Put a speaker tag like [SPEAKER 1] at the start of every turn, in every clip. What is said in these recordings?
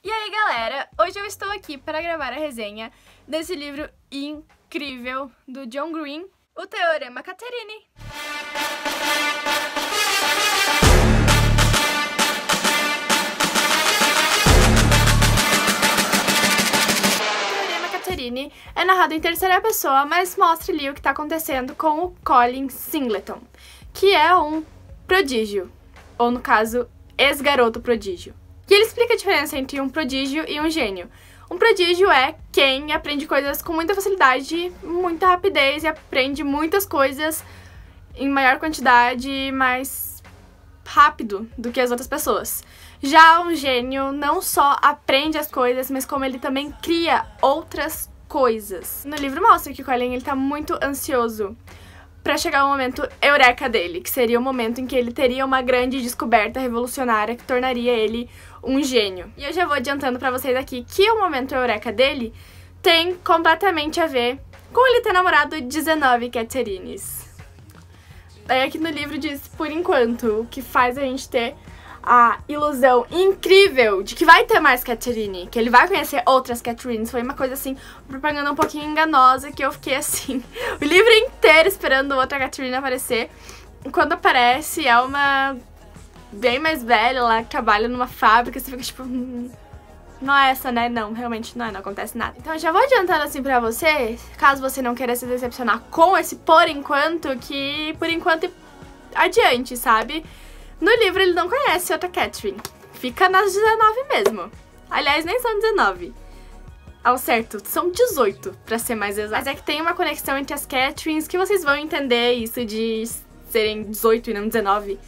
[SPEAKER 1] E aí, galera, hoje eu estou aqui para gravar a resenha desse livro incrível do John Green, o Teorema Catherine. O Teorema Catherine é narrado em terceira pessoa, mas mostra ali o que está acontecendo com o Colin Singleton, que é um prodígio, ou no caso, ex-garoto prodígio. E ele explica a diferença entre um prodígio e um gênio. Um prodígio é quem aprende coisas com muita facilidade, muita rapidez e aprende muitas coisas em maior quantidade, mais rápido do que as outras pessoas. Já um gênio não só aprende as coisas, mas como ele também cria outras coisas. No livro mostra que o Colin ele tá muito ansioso para chegar ao momento eureka dele, que seria o momento em que ele teria uma grande descoberta revolucionária que tornaria ele um gênio. E eu já vou adiantando pra vocês aqui que o momento eureka dele tem completamente a ver com ele ter namorado 19 Catherines. Daí aqui no livro diz, por enquanto, o que faz a gente ter a ilusão incrível de que vai ter mais Catherine, que ele vai conhecer outras Catherines. Foi uma coisa assim, propaganda um pouquinho enganosa, que eu fiquei assim, o livro inteiro esperando outra Catherine aparecer. E quando aparece, é uma bem mais velha lá, que trabalha numa fábrica, você fica tipo, não é essa, né? Não, realmente não é, não acontece nada. Então eu já vou adiantando assim pra você, caso você não queira se decepcionar com esse por enquanto, que por enquanto adiante, sabe? No livro ele não conhece outra Catherine, fica nas 19 mesmo. Aliás, nem são 19. Ao certo, são 18, pra ser mais exato. Mas é que tem uma conexão entre as Catherines que vocês vão entender isso de serem 18 e não 19.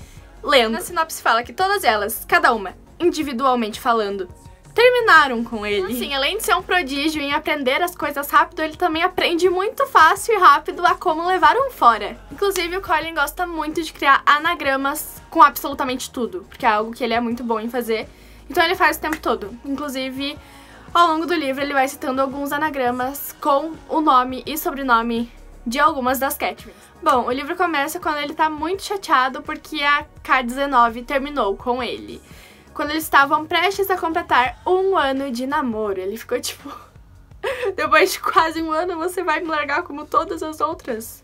[SPEAKER 1] Lendo. Na sinopse fala que todas elas, cada uma, individualmente falando, terminaram com ele. Assim, além de ser um prodígio em aprender as coisas rápido, ele também aprende muito fácil e rápido a como levar um fora. Inclusive, o Colin gosta muito de criar anagramas com absolutamente tudo, porque é algo que ele é muito bom em fazer. Então ele faz o tempo todo. Inclusive, ao longo do livro, ele vai citando alguns anagramas com o nome e sobrenome de algumas das Catherines. Bom, o livro começa quando ele tá muito chateado porque a K-19 terminou com ele. Quando eles estavam prestes a completar 1 ano de namoro. Ele ficou tipo, depois de quase 1 ano você vai me largar como todas as outras?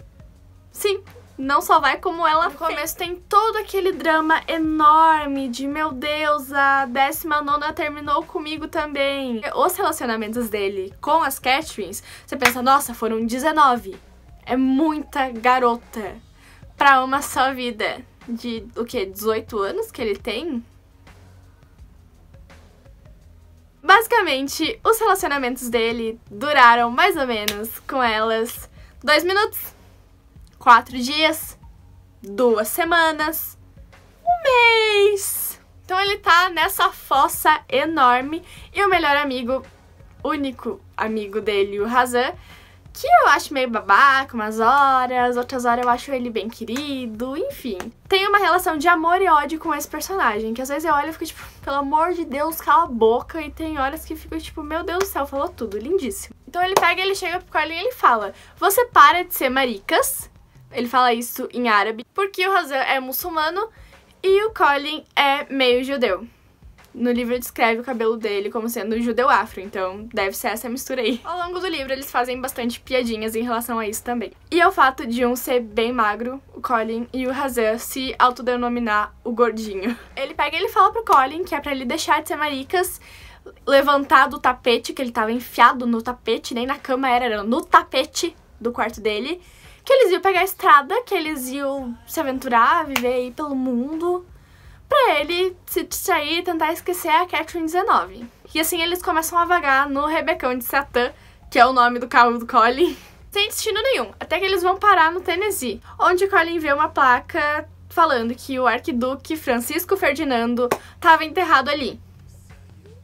[SPEAKER 1] Sim, não só vai como ela fez. No começo tem todo aquele drama enorme de, meu Deus, a 19ª terminou comigo também. Os relacionamentos dele com as Catherines, você pensa, nossa, foram 19. É muita garota pra uma só vida. De, o quê? 18 anos que ele tem? Basicamente, os relacionamentos dele duraram mais ou menos com elas 2 minutos, 4 dias, 2 semanas, 1 mês. Então ele tá nessa fossa enorme e o melhor amigo, único amigo dele, o Hazan, que eu acho meio babaca umas horas, outras horas eu acho ele bem querido, enfim. Tem uma relação de amor e ódio com esse personagem, que às vezes eu olho e fico tipo, pelo amor de Deus, cala a boca, e tem horas que fico tipo, meu Deus do céu, falou tudo, lindíssimo. Então ele pega, ele chega pro Colin e ele fala, você para de ser maricas, ele fala isso em árabe, porque o Hazan é muçulmano e o Colin é meio judeu. No livro descreve o cabelo dele como sendo judeu afro, então deve ser essa mistura aí. Ao longo do livro eles fazem bastante piadinhas em relação a isso também. E ao fato de um ser bem magro, o Colin, e o Hazan se autodenominar o gordinho. Ele pega e ele fala pro Colin que é pra ele deixar de ser maricas, levantar do tapete, que ele tava enfiado no tapete, nem na cama era no tapete do quarto dele, que eles iam pegar a estrada, que eles iam se aventurar, viver aí pelo mundo, pra ele se distrair e tentar esquecer a Catherine 19. E assim eles começam a vagar no Rebecão de Satã, que é o nome do carro do Colin, sem destino nenhum, até que eles vão parar no Tennessee, onde o Colin vê uma placa falando que o arquiduque Francisco Ferdinando estava enterrado ali,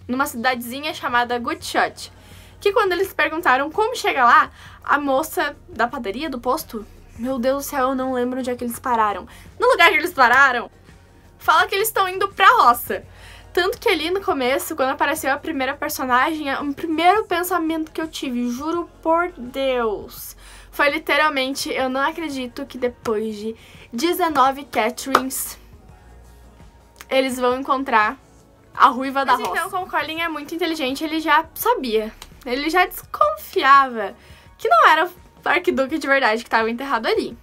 [SPEAKER 1] numa cidadezinha chamada Good Shot, que quando eles perguntaram como chega lá, a moça da padaria, do posto, meu Deus do céu, eu não lembro onde é que eles pararam. No lugar que eles pararam, fala que eles estão indo pra roça. Tanto que ali no começo, quando apareceu a primeira personagem, o primeiro pensamento que eu tive, juro por Deus, foi literalmente, eu não acredito que depois de 19 Catherines, eles vão encontrar a ruiva da roça. Então, como o Colin é muito inteligente, ele já sabia. Ele já desconfiava que não era o arquiduque de verdade que estava enterrado ali.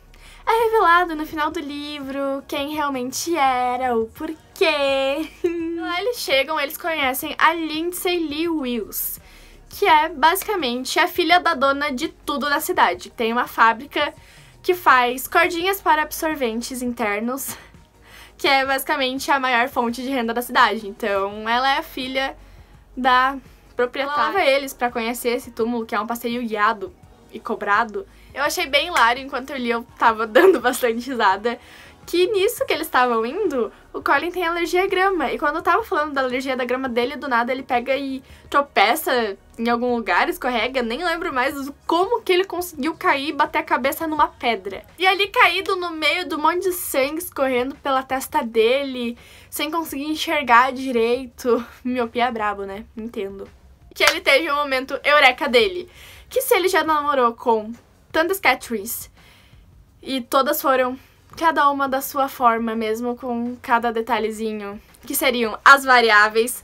[SPEAKER 1] É revelado no final do livro quem realmente era, o porquê. Lá eles chegam, eles conhecem a Lindsay Lee Wills, que é basicamente a filha da dona de tudo da cidade. Tem uma fábrica que faz cordinhas para absorventes internos, que é basicamente a maior fonte de renda da cidade. Então, ela é a filha da proprietária. Ela leva eles pra conhecer esse túmulo, que é um passeio guiado e cobrado. Eu achei bem hilário, enquanto eu li, eu tava dando bastante risada, que nisso que eles estavam indo, o Colin tem alergia à grama. E quando eu tava falando da alergia da grama dele, do nada ele pega e tropeça em algum lugar, escorrega, nem lembro mais como que ele conseguiu cair e bater a cabeça numa pedra. E ali caído no meio do monte de sangue escorrendo pela testa dele, sem conseguir enxergar direito. Miopia é brabo, né? Entendo. Que ele teve um momento eureka dele. Que se ele já namorou com tantas Catherines e todas foram cada uma da sua forma, mesmo com cada detalhezinho, que seriam as variáveis,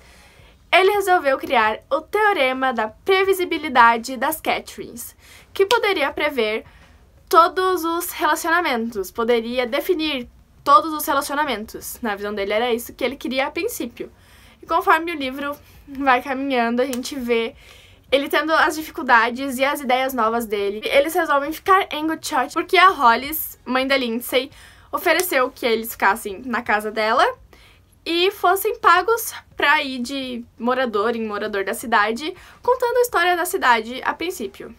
[SPEAKER 1] ele resolveu criar o Teorema da Previsibilidade das Catherines, que poderia prever todos os relacionamentos, poderia definir todos os relacionamentos. Na visão dele era isso que ele queria a princípio. E conforme o livro vai caminhando, a gente vê ele tendo as dificuldades e as ideias novas dele. Eles resolvem ficar em Good Church porque a Hollis, mãe da Lindsay, ofereceu que eles ficassem na casa dela e fossem pagos pra ir de morador em morador da cidade, contando a história da cidade a princípio.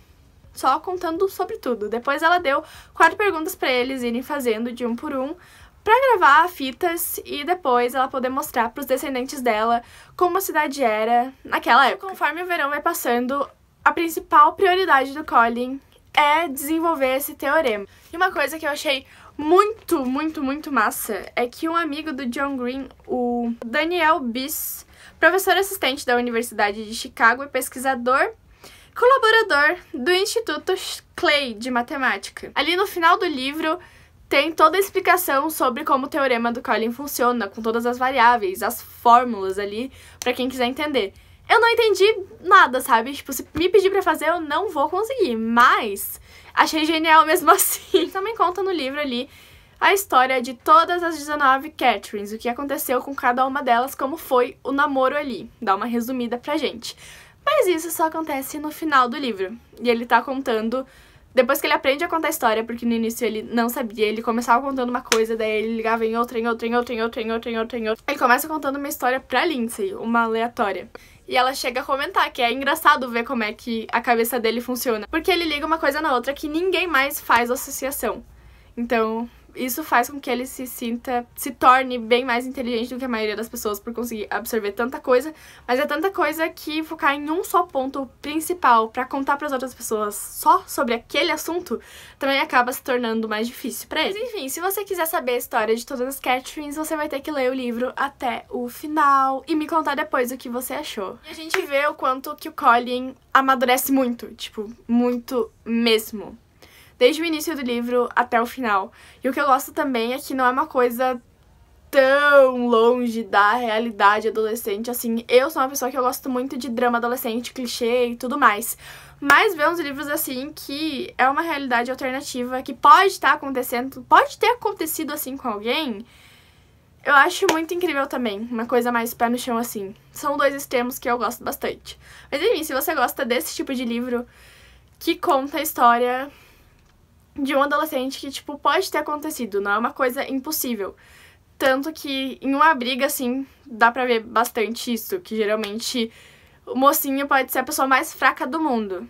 [SPEAKER 1] Só contando sobre tudo. Depois ela deu 4 perguntas pra eles irem fazendo de um por um, pra gravar fitas e depois ela poder mostrar pros descendentes dela como a cidade era naquela época. Conforme o verão vai passando, a principal prioridade do Colin é desenvolver esse teorema. E uma coisa que eu achei muito massa é que um amigo do John Green, o Daniel Biss, professor assistente da Universidade de Chicago e pesquisador, colaborador do Instituto Clay de Matemática. Ali no final do livro tem toda a explicação sobre como o teorema do Colin funciona, com todas as variáveis, as fórmulas ali, pra quem quiser entender. Eu não entendi nada, sabe? Tipo, se me pedir pra fazer, eu não vou conseguir, mas achei genial mesmo assim. Também conta no livro ali a história de todas as 19 Catherines, o que aconteceu com cada uma delas, como foi o namoro ali. Dá uma resumida pra gente. Mas isso só acontece no final do livro. E ele tá contando depois que ele aprende a contar a história, porque no início ele não sabia, ele começava contando uma coisa, daí ele ligava em outra. Ele começa contando uma história pra Lindsay, uma aleatória. E ela chega a comentar que é engraçado ver como é que a cabeça dele funciona. Porque ele liga uma coisa na outra que ninguém mais faz associação. Então, isso faz com que ele se torne bem mais inteligente do que a maioria das pessoas por conseguir absorver tanta coisa. Mas é tanta coisa que focar em um só ponto principal pra contar pras outras pessoas só sobre aquele assunto também acaba se tornando mais difícil pra ele. Mas enfim, se você quiser saber a história de todas as Catherines, você vai ter que ler o livro até o final e me contar depois o que você achou. E a gente vê o quanto que o Colin amadurece muito, tipo, muito mesmo. Desde o início do livro até o final. E o que eu gosto também é que não é uma coisa tão longe da realidade adolescente, assim. Eu sou uma pessoa que eu gosto muito de drama adolescente, clichê e tudo mais. Mas ver uns livros assim que é uma realidade alternativa, que pode estar acontecendo, pode ter acontecido assim com alguém, eu acho muito incrível também. Uma coisa mais pé no chão assim. São 2 extremos que eu gosto bastante. Mas enfim, se você gosta desse tipo de livro que conta a história de um adolescente que, tipo, pode ter acontecido, não é uma coisa impossível. Tanto que em uma briga, assim, dá pra ver bastante isso, que geralmente o mocinho pode ser a pessoa mais fraca do mundo.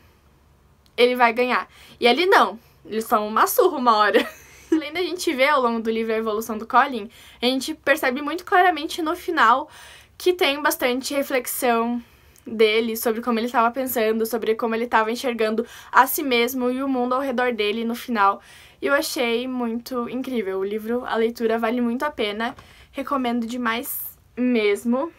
[SPEAKER 1] Ele vai ganhar. E ali não, eles tomam uma surra uma hora. Além da gente ver ao longo do livro a evolução do Colin, a gente percebe muito claramente no final que tem bastante reflexão dele, sobre como ele estava pensando, sobre como ele estava enxergando a si mesmo e o mundo ao redor dele no final. E eu achei muito incrível. O livro, a leitura vale muito a pena. Recomendo demais mesmo.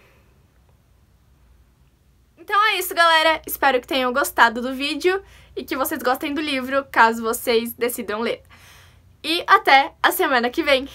[SPEAKER 1] Então é isso, galera. Espero que tenham gostado do vídeo e que vocês gostem do livro, caso vocês decidam ler. E até a semana que vem!